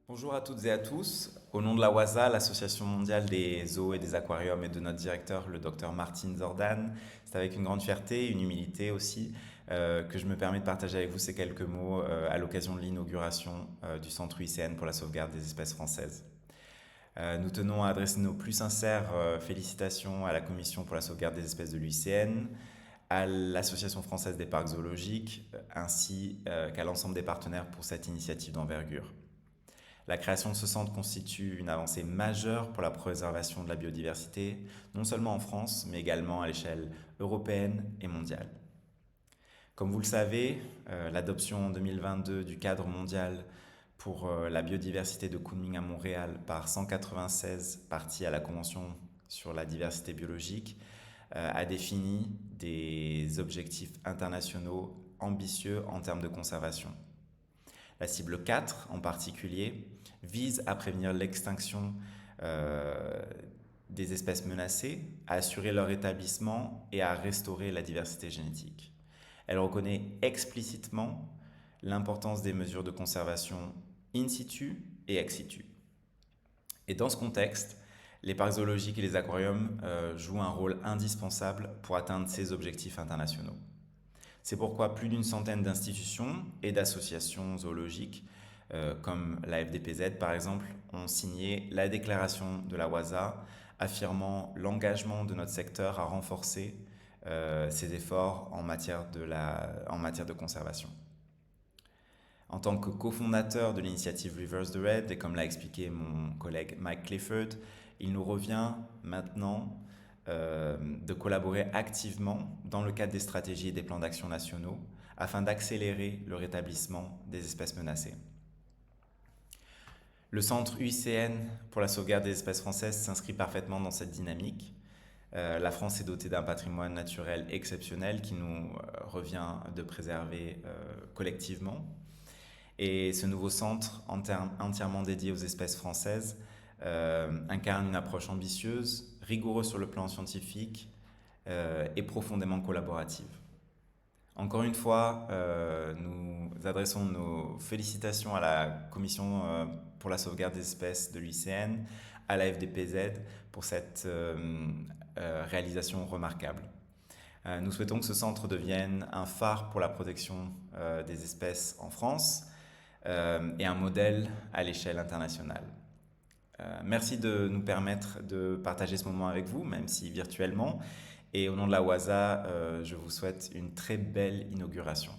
Bonjour à toutes et à tous. Au nom de la WASA, l'Association mondiale des zoos et des aquariums, et de notre directeur, le docteur Martin Zordan, c'est avec une grande fierté, une humilité aussi, que je me permets de partager avec vous ces quelques mots à l'occasion de l'inauguration du Centre UICN pour la sauvegarde des espèces françaises. Nous tenons à adresser nos plus sincères félicitations à la Commission pour la sauvegarde des espèces de l'UICN, à l'Association française des parcs zoologiques, ainsi qu'à l'ensemble des partenaires pour cette initiative d'envergure. La création de ce centre constitue une avancée majeure pour la préservation de la biodiversité, non seulement en France, mais également à l'échelle européenne et mondiale. Comme vous le savez, l'adoption en 2022 du cadre mondial pour la biodiversité de Kunming à Montréal par 196 parties à la Convention sur la diversité biologique a défini des objectifs internationaux ambitieux en termes de conservation. La cible 4, en particulier, vise à prévenir l'extinction des espèces menacées, à assurer leur établissement et à restaurer la diversité génétique. Elle reconnaît explicitement l'importance des mesures de conservation in situ et ex situ. Et dans ce contexte, les parcs zoologiques et les aquariums jouent un rôle indispensable pour atteindre ces objectifs internationaux. C'est pourquoi plus d'une centaine d'institutions et d'associations zoologiques, comme la FDPZ par exemple, ont signé la déclaration de la WASA affirmant l'engagement de notre secteur à renforcer ses efforts en matière de conservation. En tant que cofondateur de l'initiative Reverse the Red, et comme l'a expliqué mon collègue Mike Clifford, il nous revient maintenant de collaborer activement dans le cadre des stratégies et des plans d'action nationaux afin d'accélérer le rétablissement des espèces menacées. Le centre UICN pour la sauvegarde des espèces françaises s'inscrit parfaitement dans cette dynamique. La France est dotée d'un patrimoine naturel exceptionnel qui nous revient de préserver collectivement. Et ce nouveau centre, entièrement dédié aux espèces françaises, incarne une approche ambitieuse, rigoureuse sur le plan scientifique et profondément collaborative. Encore une fois, nous adressons nos félicitations à la Commission pour la sauvegarde des espèces de l'UICN, à la FDPZ pour cette réalisation remarquable. Nous souhaitons que ce centre devienne un phare pour la protection des espèces en France et un modèle à l'échelle internationale. Merci de nous permettre de partager ce moment avec vous, même si virtuellement. Et au nom de la WASA, je vous souhaite une très belle inauguration.